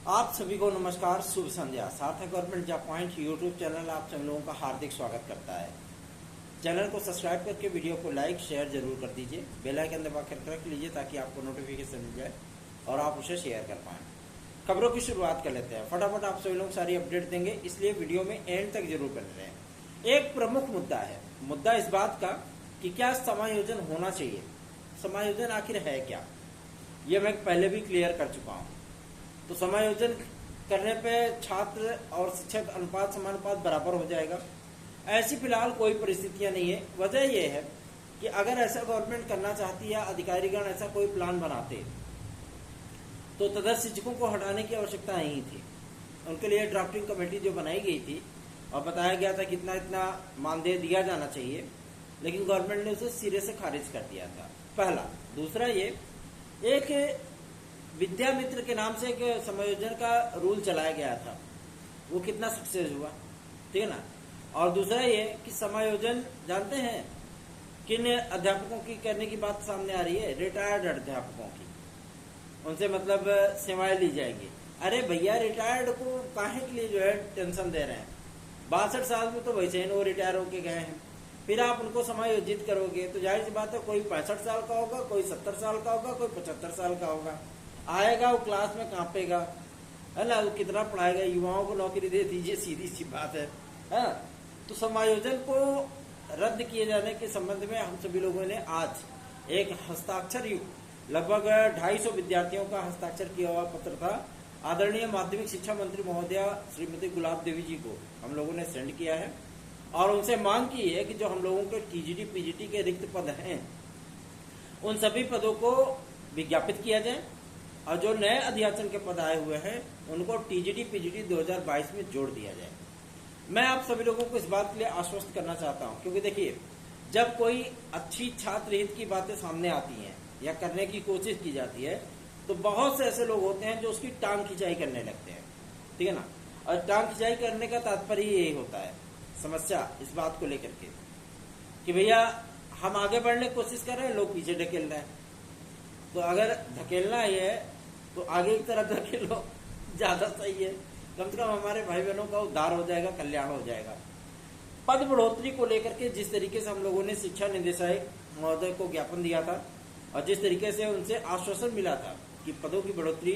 आप सभी को नमस्कार, शुभ संध्या। सार्थक government job point YouTube channel आप सभी लोगों का हार्दिक स्वागत करता है। चैनल को सब्सक्राइब करके वीडियो को लाइक शेयर जरूर कर दीजिए। बेल आइकन दबा कर रख लीजिए ताकि आपको नोटिफिकेशन मिल जाए और आप उसे शेयर कर पाएं। खबरों की शुरुआत कर लेते हैं। फटाफट आप सभी लोग सारी अपडेट देंगे, इसलिए वीडियो में एंड तक जरूर बने रहें। एक प्रमुख मुद्दा है, मुद्दा इस बात का कि क्या समायोजन होना चाहिए। समायोजन आखिर है क्या, ये मैं पहले भी क्लियर कर चुका हूँ। तो समायोजन करने पे छात्र और शिक्षक अनुपात समानुपात बराबर हो जाएगा। ऐसी फिलहाल कोई परिस्थितियां नहीं है। वजह यह है कि अगर ऐसा गवर्नमेंट करना चाहती है, अधिकारीगण ऐसा कोई प्लान बनाते तो तदर्थ शिक्षकों को हटाने की आवश्यकता नहीं थी। उनके लिए ड्राफ्टिंग कमेटी जो बनाई गई थी और बताया गया था कितना इतना मानदेय दिया जाना चाहिए, लेकिन गवर्नमेंट ने उसे सिरे से खारिज कर दिया था। पहला। दूसरा, ये एक विद्या मित्र के नाम से एक समायोजन का रूल चलाया गया था, वो कितना सक्सेस हुआ, ठीक है ना। और दूसरा ये कि समायोजन जानते हैं किन अध्यापकों की करने की बात सामने आ रही है, रिटायर्ड अध्यापकों की। उनसे मतलब सेवाएं ली जाएगी। अरे भैया, रिटायर्ड को काहे के लिए जो है टेंशन दे रहे हैं। 62 साल में तो वैसे ही वो रिटायर होके गए हैं, फिर आप उनको समायोजित करोगे तो जाहिर सी बात है कोई 65 साल का होगा, कोई 70 साल का होगा, कोई 75 साल का होगा। आएगा वो क्लास में कांपेगा, है ना। वो कितना पढ़ाएगा, युवाओं को नौकरी दे दीजिए, सीधी सी बात है। तो समायोजन को रद्द किए जाने के संबंध में हम सभी लोगों ने आज एक हस्ताक्षर युक्त लगभग 250 विद्यार्थियों का हस्ताक्षर किया हुआ पत्र था आदरणीय माध्यमिक शिक्षा मंत्री महोदया श्रीमती गुलाब देवी जी को हम लोगों ने सेंड किया है और उनसे मांग की है कि जो हम लोगों के टीजीटी पीजीटी के रिक्त पद हैं उन सभी पदों को विज्ञापित किया जाए और जो नए अध्याचन के पद आए हुए हैं उनको टीजीटी पीजीटी 2022 में जोड़ दिया जाए। मैं आप सभी लोगों को इस बात के लिए आश्वस्त करना चाहता हूं, क्योंकि देखिए, जब कोई अच्छी छात्र हित की बातें सामने आती हैं या करने की कोशिश की जाती है तो बहुत से ऐसे लोग होते हैं जो उसकी टांग खिंचाई करने लगते हैं, ठीक है ना। और टांग खिंचाई करने का तात्पर्य यही होता है, समस्या इस बात को लेकर के कि भैया हम आगे बढ़ने की कोशिश कर रहे हैं, लोग पीछे ढकेल रहे हैं। तो अगर धकेलना ही है तो आगे की तरफ धकेलो, ज्यादा सही है। कम से कम हमारे भाई बहनों का उद्धार हो जाएगा, कल्याण हो जाएगा। पद बढ़ोतरी को लेकर के जिस तरीके से हम लोगों ने शिक्षा निदेशालय महोदय को ज्ञापन दिया था और जिस तरीके से उनसे आश्वासन मिला था कि पदों की बढ़ोतरी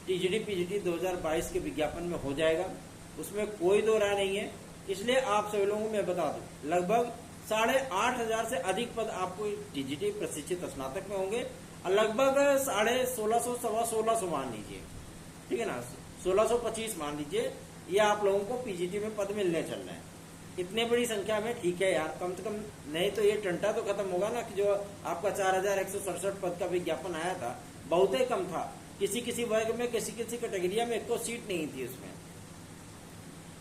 टीजीटी पीजीटी 2022 के विज्ञापन में हो जाएगा, उसमें कोई दो राय नहीं है। इसलिए आप सभी लोगों को मैं बता दूं, लगभग 8,500 से अधिक पद आपको टीजीटी प्रशिक्षित स्नातक में होंगे और लगभग 1650 सवा 1600 मान लीजिए, ठीक है ना, 1625 मान लीजिए, ये आप लोगों को पीजीटी में पद मिलने चल रहे हैं। इतने बड़ी संख्या में ठीक है यार, कम से कम नहीं तो ये टंटा तो खत्म होगा ना कि जो आपका 4167 पद का विज्ञापन आया था बहुत ही कम था। किसी किसी वर्ग में, किसी किसी कैटेगरिया में एक तो सीट नहीं थी उसमें।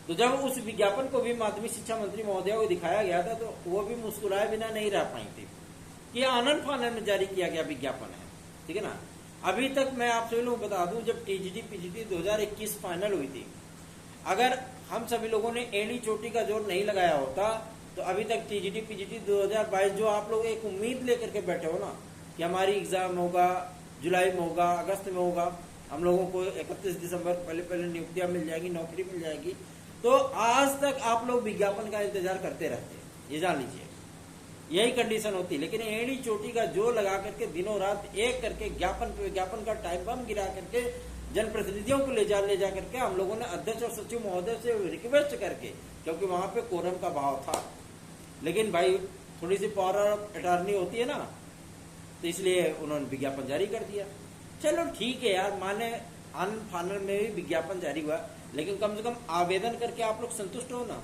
तो जब उस विज्ञापन को भी माध्यमिक शिक्षा मंत्री महोदय को दिखाया गया था तो वो भी मुस्कुराए बिना नहीं रह पाई थी कि आनंद फानंद में जारी किया गया विज्ञापन है, ठीक है ना। अभी तक मैं आप सभी लोगों को बता दूं, जब टीजीटी पीजीटी 2021 फाइनल हुई थी, अगर हम सभी लोगों ने एड़ी चोटी का जोर नहीं लगाया होता तो अभी तक टीजीटी पीजीटी 2022 जो आप लोग एक उम्मीद लेकर के बैठे हो ना कि हमारी एग्जाम होगा, जुलाई में होगा, अगस्त में होगा, हम लोगों को 31 दिसंबर पहले नियुक्तियां मिल जाएगी, नौकरी मिल जाएगी, तो आज तक आप लोग विज्ञापन का इंतजार करते रहते, ये जान लीजिए, यही कंडीशन होती। लेकिन एड़ी चोटी का जोर लगा करके दिनों रात एक करके ज्ञापन पे विज्ञापन का टाइम बम गिरा करके जनप्रतिनिधियों को ले जा करके हम लोगों ने अध्यक्ष और सचिव महोदय से रिक्वेस्ट करके, क्योंकि वहां पे कोरम का भाव था, लेकिन भाई थोड़ी सी पावर ऑफ अटॉर्नी होती है ना, तो इसलिए उन्होंने विज्ञापन जारी कर दिया। चलो ठीक है यार, माने आनंद फानंद में भी विज्ञापन जारी हुआ, लेकिन कम से कम आवेदन करके आप लोग संतुष्ट हो ना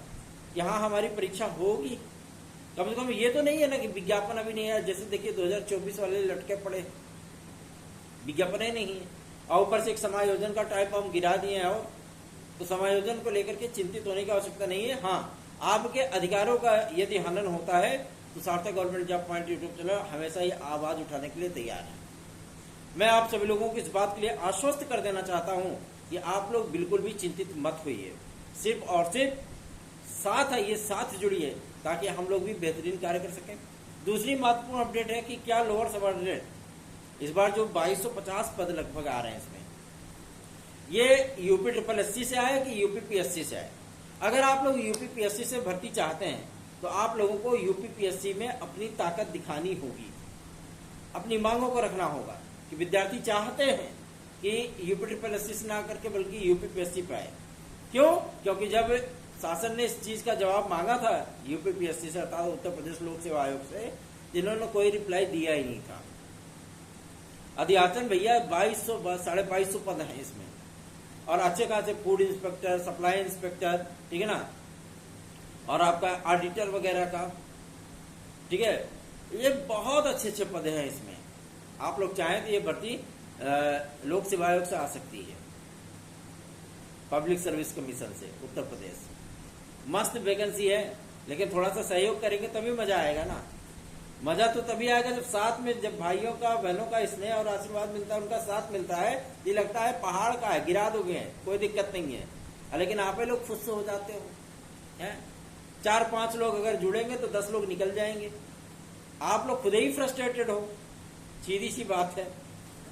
कि हाँ हमारी परीक्षा होगी। कम से कम ये तो नहीं है ना कि विज्ञापन अभी नहीं है। जैसे देखिए 2024 वाले लटके पड़े, विज्ञापन ही नहीं है और ऊपर से एक समायोजन का टाइप हम गिरा दिए हैं। और तो समायोजन को लेकर के चिंतित होने की आवश्यकता नहीं है। हाँ, आपके अधिकारों का यदि हनन होता है तो सार्थक government job point YouTube channel हमेशा ही आवाज उठाने के लिए तैयार है। मैं आप सभी लोगों को इस बात के लिए आश्वस्त कर देना चाहता हूं कि आप लोग बिल्कुल भी चिंतित मत होइए, सिर्फ और सिर्फ साथ आइए, साथ जुड़िए ताकि हम लोग भी बेहतरीन कार्य कर सकें। दूसरी महत्वपूर्ण अपडेट है कि क्या लोअर सबऑर्डिनेट इस बार जो 2250 पद लगभग आ रहे हैं इसमें, ये यूपी ट्रिपल एससी से आए कि यूपी पीएससी से आए। अगर आप लोग यूपी पीएससी से भर्ती चाहते हैं तो आप लोगों को यूपी पीएससी में अपनी ताकत दिखानी होगी, अपनी मांगों को रखना होगा कि विद्यार्थी चाहते हैं कि यूपी ट्रिपल एससी से ना करके बल्कि यूपी पीएससी पे आए। क्यों? क्योंकि जब शासन ने इस चीज का जवाब मांगा था यूपी पीएससी से अर्थात उत्तर प्रदेश लोक सेवा आयोग से, जिन्होंने कोई रिप्लाई दिया ही नहीं था। अधियाचन भैया 2200 पद हैं इसमें, और अच्छे खासे फूड इंस्पेक्टर, सप्लाई इंस्पेक्टर, ठीक है ना, और आपका ऑडिटर वगैरह का, ठीक है, ये बहुत अच्छे अच्छे पद हैं इसमें। आप लोग चाहें तो ये भर्ती लोक सेवा आयोग से आ सकती है, पब्लिक सर्विस कमीशन से उत्तर प्रदेश। मस्त वैकेंसी है, लेकिन थोड़ा सा सहयोग करेंगे तभी मजा आएगा ना। मजा तो तभी आएगा जब साथ में, जब भाइयों का बहनों का स्नेह और आशीर्वाद मिलता है, उनका साथ मिलता है, ये लगता है पहाड़ का है, गिरा दोगे हैं, कोई दिक्कत नहीं है। लेकिन आप ही लोग खुश हो जाते हो हैं। 4-5 लोग अगर जुड़ेंगे तो 10 लोग निकल जाएंगे। आप लोग खुद ही फ्रस्ट्रेटेड हो, सीधी सी बात है।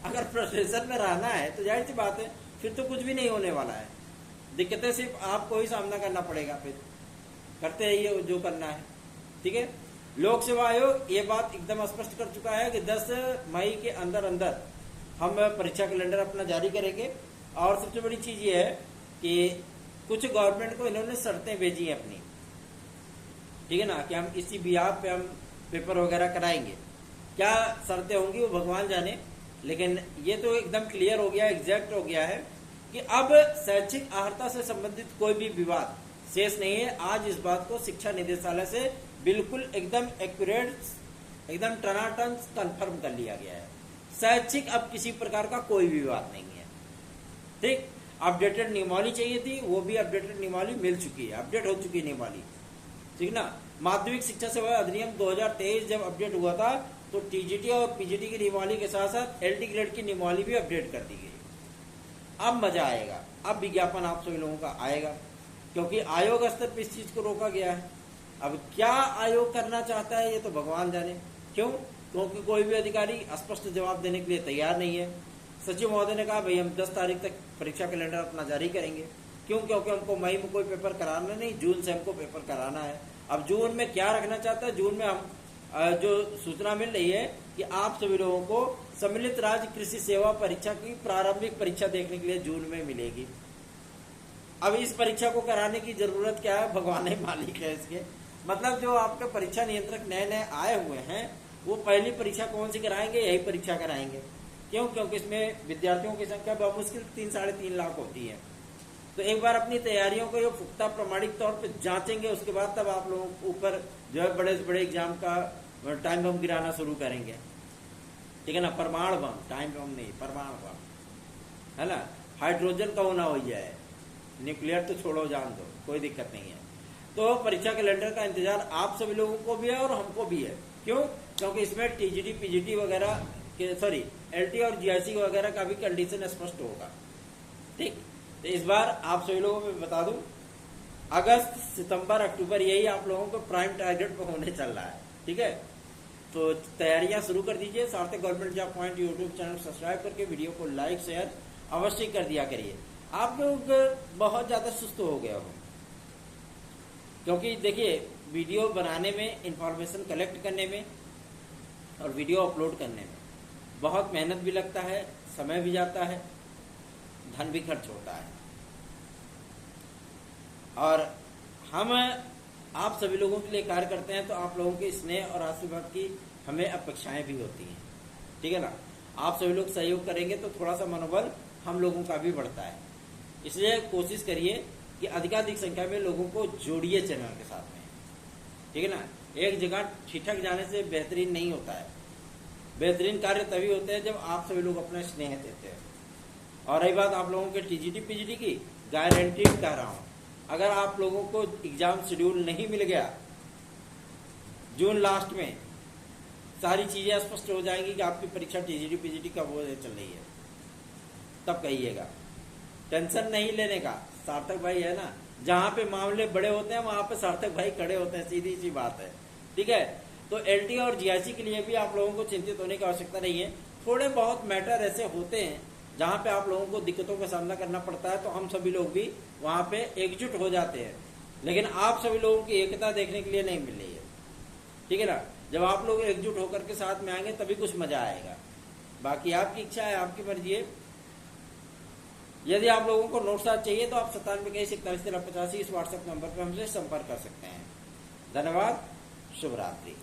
अगर फ्रस्ट्रेशन में रहना है तो जाहिर सी बात है फिर तो कुछ भी नहीं होने वाला है। दिक्कतें सिर्फ आपको ही सामना करना पड़ेगा, फिर करते रहिए जो करना है, ठीक है। लोक सेवा आयोग ये बात एकदम स्पष्ट कर चुका है कि 10 मई के अंदर अंदर हम परीक्षा कैलेंडर अपना जारी करेंगे। और सबसे बड़ी चीज ये है कि कुछ गवर्नमेंट को इन्होंने शर्तें भेजी हैं अपनी, ठीक है ना, कि हम इसी बिहार पे हम पेपर वगैरह कराएंगे। क्या शर्तें होंगी वो भगवान जाने, लेकिन ये तो एकदम क्लियर हो गया, एग्जैक्ट हो गया है कि अब शैक्षिक अर्हता से संबंधित कोई भी विवाद शेष नहीं है। आज इस बात को शिक्षा निदेशालय से बिल्कुल एकदम एक्यूरेट, एकदम टनाटन कंफर्म कर लिया गया है। शैक्षिक अब किसी प्रकार का कोई विवाद नहीं है, ठीक। अपडेटेड नियमावली चाहिए थी, वो भी अपडेटेड नियमावली मिल चुकी है, अपडेट हो चुकी है नियमावली, ठीक ना। माध्यमिक शिक्षा सेवा अधिनियम 2023 जब अपडेट हुआ था तो टीजीटी और पीजीटी की नियमावली के साथ साथ एलटी ग्रेड की नियमावली भी अपडेट कर दी गई। अब मजा आएगा, अब विज्ञापन आप सभी लोगों का आएगा, क्योंकि आयोग स्तर पर इस चीज को रोका गया है। अब क्या आयोग करना चाहता है ये तो भगवान जाने। क्यों? क्योंकि कोई भी अधिकारी स्पष्ट जवाब देने के लिए तैयार नहीं है। सचिव महोदय ने कहा भाई हम 10 तारीख तक परीक्षा कैलेंडर अपना जारी करेंगे। क्यों? क्योंकि हमको मई में कोई पेपर कराना नहीं, जून से हमको पेपर कराना है। अब जून में क्या रखना चाहता है? जून में हम जो सूचना मिल रही है कि आप सभी लोगों को सम्मिलित राज्य कृषि सेवा परीक्षा की प्रारंभिक परीक्षा देखने के लिए जून में मिलेगी। अब इस परीक्षा को कराने की जरूरत क्या है? भगवान ही मालिक है इसके। मतलब जो आपके परीक्षा नियंत्रक नए नए आए हुए हैं वो पहली परीक्षा कौन सी कराएंगे? यही परीक्षा कराएंगे। क्यों? क्योंकि इसमें विद्यार्थियों की संख्या बमुश्किल 3-3.5 लाख होती है। तो एक बार अपनी तैयारियों को ये पुख्ता प्रमाणिक तौर पे जांचेंगे, उसके बाद तब आप लोगों के ऊपर जो है बड़े से बड़े एग्जाम का टाइम बम गिराना शुरू करेंगे, ठीक है ना। परमाणु बम, टाइम बम नहीं, परमाणु बम, है ना। हाइड्रोजन का होना हो जाए, न्यूक्लियर तो छोड़ो, जान दो, कोई दिक्कत नहीं है। तो परीक्षा कैलेंडर का इंतजार आप सभी लोगों को भी है और हमको भी है। क्यों? क्योंकि इसमें टीजीटी पीजीटी वगैरह के, सॉरी एलटी और जीआईसी वगैरह का भी कंडीशन स्पष्ट होगा, ठीक। तो इस बार आप सभी लोगों को बता दूं, अगस्त सितंबर अक्टूबर यही आप लोगों को प्राइम टारगेट पर होने चल रहा है, ठीक है। तो तैयारियां शुरू कर दीजिए। सार्थक government job point YouTube channel subscribe करके वीडियो को लाइक शेयर अवश्य कर दिया करिए। आप लोग बहुत ज्यादा सुस्त हो गए हो, क्योंकि देखिए वीडियो बनाने में, इंफॉर्मेशन कलेक्ट करने में और वीडियो अपलोड करने में बहुत मेहनत भी लगता है, समय भी जाता है, धन भी खर्च होता है। और हम आप सभी लोगों के लिए कार्य करते हैं तो आप लोगों के स्नेह और आशीर्वाद की हमें अपेक्षाएं भी होती हैं, ठीक है ना। आप सभी लोग सहयोग करेंगे तो थोड़ा सा मनोबल हम लोगों का भी बढ़ता है। इसलिए कोशिश करिए कि अधिकाधिक संख्या में लोगों को जोड़िए चैनल के साथ में, ठीक है ना। एक जगह ठिठक जाने से बेहतरीन नहीं होता है। बेहतरीन कार्य तभी होते हैं जब आप सभी लोग अपना स्नेह देते हैं। और रही बात आप लोगों के टीजीटी पीजीटी की, गारंटीड कह रहा हूं, अगर आप लोगों को एग्जाम शेड्यूल नहीं मिल गया जून लास्ट में, सारी चीजें स्पष्ट हो जाएंगी कि आपकी परीक्षा टीजीटी पीजीटी कब हो चल रही है, तब कहिएगा। टेंशन नहीं लेने का, सार्थक भाई है ना। जहां पे मामले बड़े होते हैं वहां पे सार्थक भाई खड़े होते हैं, सीधी सी बात है, ठीक है। तो एलटी और जीआईसी के लिए भी आप लोगों को चिंतित होने की आवश्यकता नहीं है। थोड़े बहुत मैटर ऐसे होते हैं जहाँ पे आप लोगों को दिक्कतों का सामना करना पड़ता है, तो हम सभी लोग भी वहाँ पे एकजुट हो जाते हैं। लेकिन आप सभी लोगों की एकता देखने के लिए नहीं मिल रही है, ठीक है ना। जब आप लोग एकजुट होकर के साथ में आएंगे तभी कुछ मजा आएगा। बाकी आपकी इच्छा है, आपकी मर्जी है। यदि आप लोगों को नोट्स आज चाहिए तो आप 9721411385 इस व्हाट्सएप नंबर पर हमसे संपर्क कर सकते हैं। धन्यवाद, शुभ रात्रि।